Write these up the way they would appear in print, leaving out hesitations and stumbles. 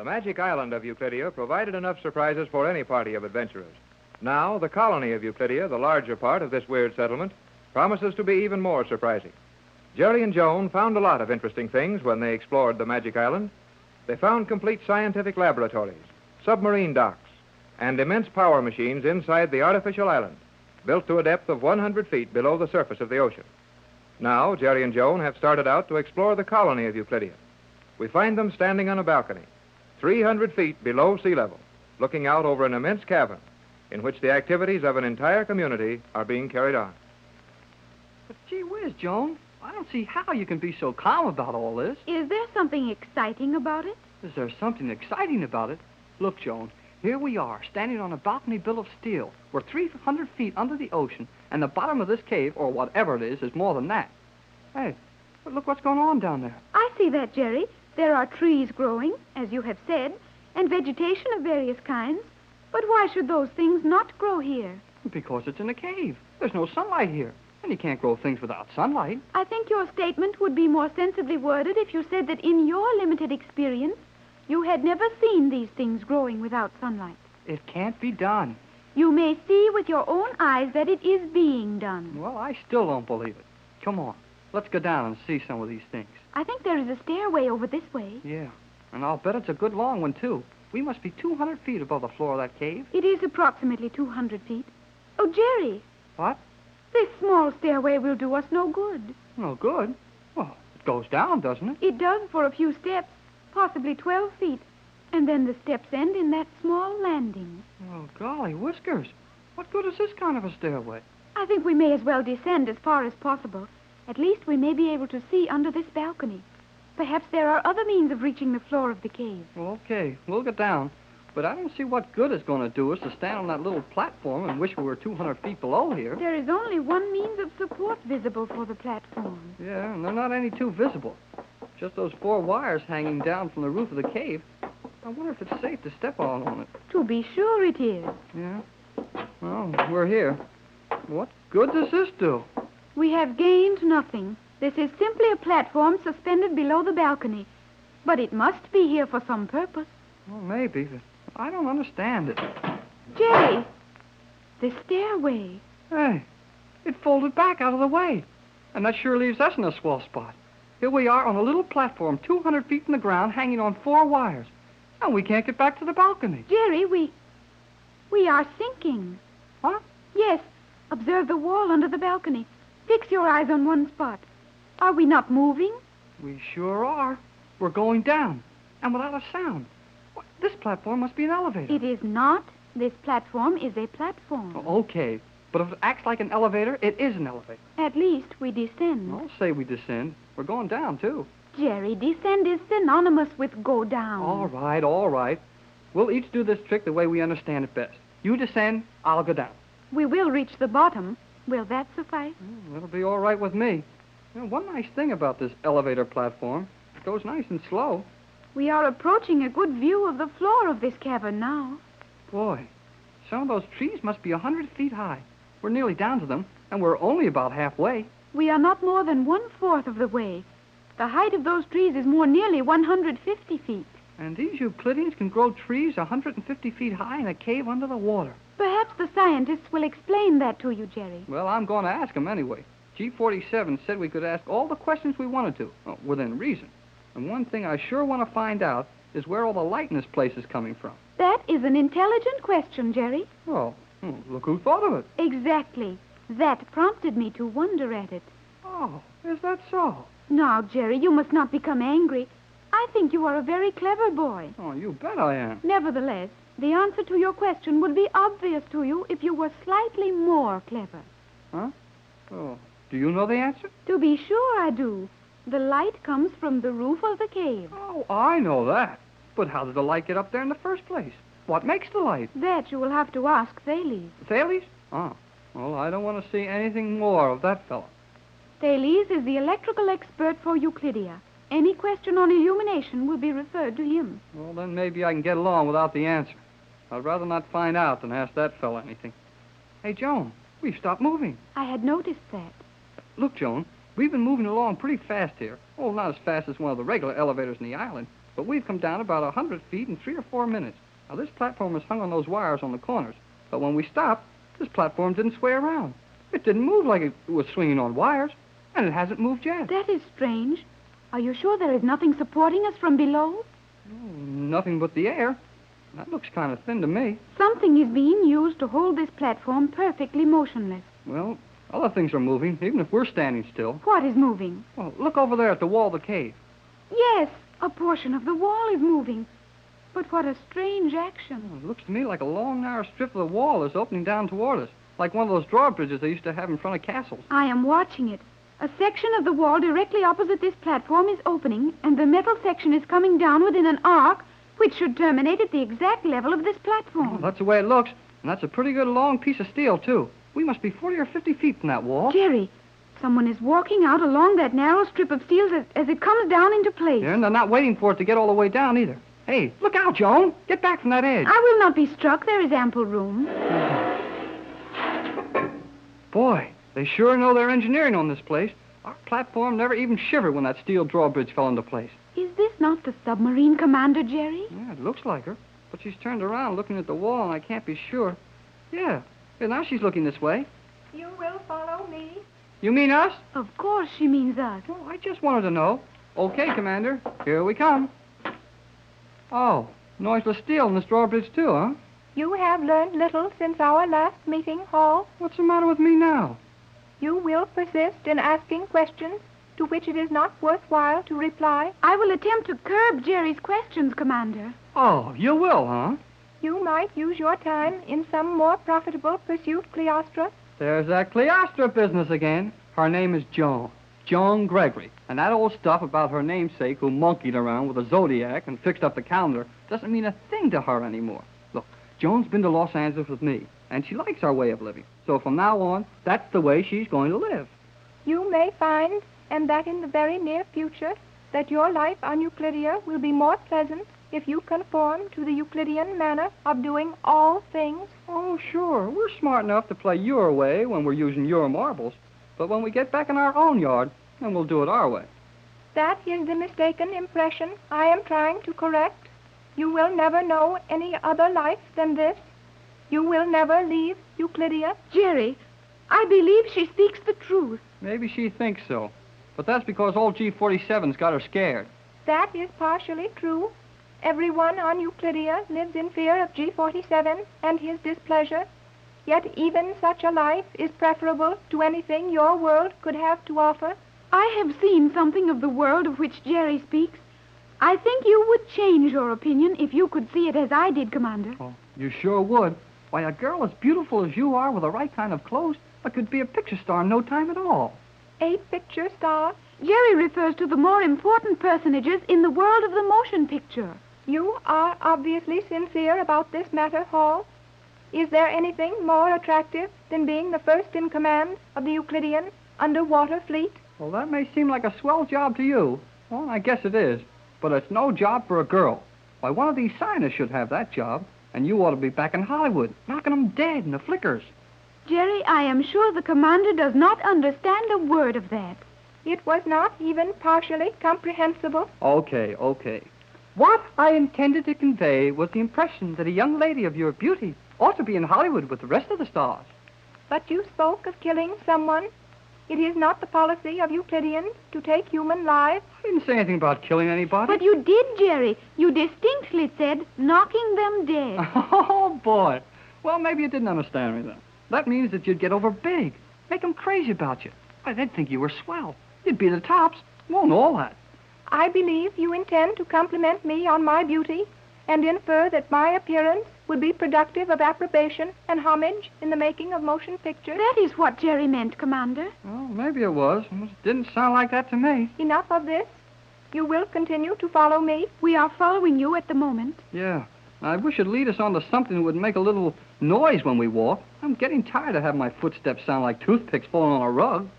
The magic island of Euclidia provided enough surprises for any party of adventurers. Now, the colony of Euclidia, the larger part of this weird settlement, promises to be even more surprising. Jerry and Joan found a lot of interesting things when they explored the magic island. They found complete scientific laboratories, submarine docks, and immense power machines inside the artificial island, built to a depth of 100 feet below the surface of the ocean. Now, Jerry and Joan have started out to explore the colony of Euclidia. We find them standing on a balcony, 300 feet below sea level, looking out over an immense cavern in which the activities of an entire community are being carried on. But gee whiz, Joan, I don't see how you can be so calm about all this. Is there something exciting about it? Is there something exciting about it? Look, Joan, here we are, standing on a balcony built of steel. We're 300 feet under the ocean, and the bottom of this cave, or whatever it is more than that. Hey, but look what's going on down there. I see that, Jerry. There are trees growing, as you have said, and vegetation of various kinds. But why should those things not grow here? Because it's in a cave. There's no sunlight here, and you can't grow things without sunlight. I think your statement would be more sensibly worded if you said that in your limited experience, you had never seen these things growing without sunlight. It can't be done. You may see with your own eyes that it is being done. Well, I still don't believe it. Come on, let's go down and see some of these things. I think there is a stairway over this way. Yeah, and I'll bet it's a good long one, too. We must be 200 feet above the floor of that cave. It is approximately 200 feet. Oh, Jerry. What? This small stairway will do us no good. No good? Well, it goes down, doesn't it? It does for a few steps, possibly 12 feet. And then the steps end in that small landing. Oh, golly whiskers. What good is this kind of a stairway? I think we may as well descend as far as possible. At least we may be able to see under this balcony. Perhaps there are other means of reaching the floor of the cave. Well, okay, we'll get down. But I don't see what good it's going to do us to stand on that little platform and wish we were 200 feet below here. There is only one means of support visible for the platform. Yeah, and they're not any too visible. Just those 4 wires hanging down from the roof of the cave. I wonder if it's safe to step on it. To be sure it is. Yeah? Well, we're here. What good does this do? We have gained nothing. This is simply a platform suspended below the balcony. But it must be here for some purpose. Well, maybe, but I don't understand it. Jerry, the stairway. Hey, it folded back out of the way. And that sure leaves us in a swell spot. Here we are on a little platform 200 feet from the ground hanging on 4 wires. And we can't get back to the balcony. Jerry, we are sinking. Huh? Yes. Observe the wall under the balcony. Fix your eyes on one spot. Are we not moving? We sure are. We're going down. And without a sound. What, this platform must be an elevator. It is not. This platform is a platform. Oh, okay. But if it acts like an elevator, it is an elevator. At least we descend. I'll say we descend. We're going down, too. Jerry, descend is synonymous with go down. All right, all right. We'll each do this trick the way we understand it best. You descend, I'll go down. We will reach the bottom. Will that suffice? That'll be all right with me. You know, one nice thing about this elevator platform, it goes nice and slow. We are approaching a good view of the floor of this cavern now. Boy, some of those trees must be 100 feet high. We're nearly down to them, and we're only about halfway. We are not more than 1/4 of the way. The height of those trees is more nearly 150 feet. And these Euclideans can grow trees 150 feet high in a cave under the water. Perhaps the scientists will explain that to you, Jerry. Well, I'm going to ask them anyway. G47 said we could ask all the questions we wanted to, within reason. And one thing I sure want to find out is where all the light in this place is coming from. That is an intelligent question, Jerry. Well, look who thought of it. Exactly. That prompted me to wonder at it. Oh, is that so? Now, Jerry, you must not become angry. I think you are a very clever boy. Oh, you bet I am. Nevertheless, the answer to your question would be obvious to you if you were slightly more clever. Huh? Oh, do you know the answer? To be sure I do. The light comes from the roof of the cave. Oh, I know that. But how did the light get up there in the first place? What makes the light? That you will have to ask Thales. Thales? Oh, well, I don't want to see anything more of that fellow. Thales is the electrical expert for Euclidia. Any question on illumination will be referred to him. Well, then maybe I can get along without the answer. I'd rather not find out than ask that fellow anything. Hey, Joan, we've stopped moving. I had noticed that. Look, Joan, we've been moving along pretty fast here. Oh, not as fast as one of the regular elevators in the island, but we've come down about 100 feet in 3 or 4 minutes. Now, this platform is hung on those wires on the corners, but when we stopped, this platform didn't sway around. It didn't move like it was swinging on wires, and it hasn't moved yet. That is strange. Are you sure there is nothing supporting us from below? Oh, nothing but the air. That looks kind of thin to me. Something is being used to hold this platform perfectly motionless. Well, other things are moving, even if we're standing still. What is moving? Well, look over there at the wall of the cave. Yes, a portion of the wall is moving. But what a strange action. Oh, it looks to me like a long, narrow strip of the wall is opening down toward us, like one of those drawbridges they used to have in front of castles. I am watching it. A section of the wall directly opposite this platform is opening, and the metal section is coming down within an arc, which should terminate at the exact level of this platform. Oh, that's the way it looks, and that's a pretty good long piece of steel, too. We must be 40 or 50 feet from that wall. Jerry, someone is walking out along that narrow strip of steel as it comes down into place. Yeah, and they're not waiting for it to get all the way down, either. Hey, look out, Joan. Get back from that edge. I will not be struck. There is ample room. Boy, they sure know their engineering on this place. Our platform never even shivered when that steel drawbridge fell into place. Is this not the submarine commander, Jerry? Yeah, it looks like her. But she's turned around looking at the wall, and I can't be sure. Yeah, now she's looking this way. You will follow me? You mean us? Of course she means us. Oh, I just wanted to know. Okay, Commander. Here we come. Oh, noiseless steel in this drawbridge, too, huh? You have learned little since our last meeting, Hall. What's the matter with me now? You will persist in asking questions to which it is not worthwhile to reply. I will attempt to curb Jerry's questions, Commander. Oh, you will, huh? You might use your time in some more profitable pursuit, Cleostra. There's that Cleostra business again. Her name is Joan Gregory. And that old stuff about her namesake who monkeyed around with a zodiac and fixed up the calendar doesn't mean a thing to her anymore. Look, Joan's been to Los Angeles with me, and she likes our way of living. So from now on, that's the way she's going to live. You may find, and that in the very near future, that your life on Euclidia will be more pleasant if you conform to the Euclidean manner of doing all things. Oh, sure. We're smart enough to play your way when we're using your marbles. But when we get back in our own yard, then we'll do it our way. That is the mistaken impression I am trying to correct. You will never know any other life than this. You will never leave Euclidia. Jerry, I believe she speaks the truth. Maybe she thinks so. But that's because old G47's got her scared. That is partially true. Everyone on Euclidia lives in fear of G47 and his displeasure. Yet even such a life is preferable to anything your world could have to offer. I have seen something of the world of which Jerry speaks. I think you would change your opinion if you could see it as I did, Commander. Oh, you sure would. Why, a girl as beautiful as you are with the right kind of clothes, could be a picture star in no time at all. A picture star? Jerry refers to the more important personages in the world of the motion picture. You are obviously sincere about this matter, Hall. Is there anything more attractive than being the first in command of the Euclidean underwater fleet? Well, that may seem like a swell job to you. Well, I guess it is. But it's no job for a girl. Why, one of these scientists should have that job, and you ought to be back in Hollywood, knocking them dead in the flickers. Jerry, I am sure the Commander does not understand a word of that. It was not even partially comprehensible. Okay. What I intended to convey was the impression that a young lady of your beauty ought to be in Hollywood with the rest of the stars. But you spoke of killing someone. It is not the policy of Euclideans to take human lives. I didn't say anything about killing anybody. But you did, Jerry. You distinctly said knocking them dead. Oh, boy. Well, maybe you didn't understand me then. That means that you'd get over big, make them crazy about you. Why, they'd think you were swell. You'd be the tops. Won't all that. I believe you intend to compliment me on my beauty and infer that my appearance would be productive of approbation and homage in the making of motion pictures. That is what Jerry meant, Commander. Well, maybe it was. It didn't sound like that to me. Enough of this. You will continue to follow me. We are following you at the moment. Yeah. I wish you'd lead us on to something that would make a little noise when we walk. I'm getting tired of having my footsteps sound like toothpicks falling on a rug.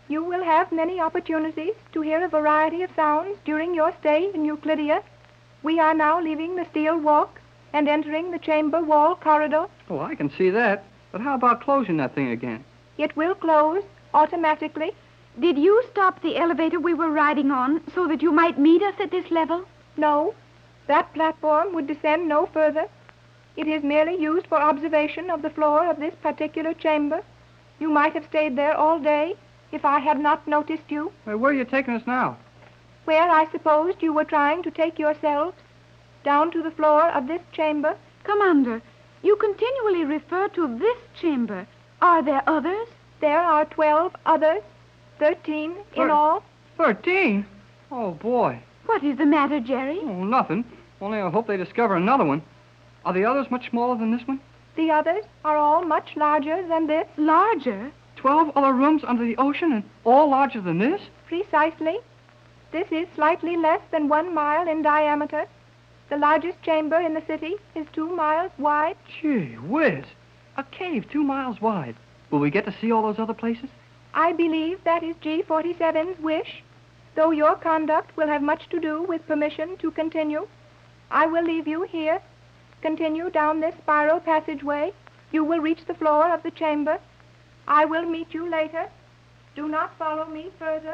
You will have many opportunities to hear a variety of sounds during your stay in Euclidia. We are now leaving the steel walk and entering the chamber wall corridor. Oh, I can see that. But how about closing that thing again? It will close automatically. Did you stop the elevator we were riding on so that you might meet us at this level? No, That platform would descend no further. It is merely used for observation of the floor of this particular chamber. You might have stayed there all day if I had not noticed you. Where are you taking us now? Where I supposed you were trying to take yourselves, down to the floor of this chamber. Commander, you continually refer to this chamber. Are there others? There are 12 others, 13 in all. 13? Oh, boy. What is the matter, Jerry? Oh, nothing. Only I hope they discover another one. Are the others much smaller than this one? The others are all much larger than this. Larger? 12 other rooms under the ocean and all larger than this? Precisely. This is slightly less than 1 mile in diameter. The largest chamber in the city is 2 miles wide. Gee whiz. A cave 2 miles wide. Will we get to see all those other places? I believe that is G47's wish. Though your conduct will have much to do with permission to continue, I will leave you here. Continue down this spiral passageway. You will reach the floor of the chamber. I will meet you later. Do not follow me further.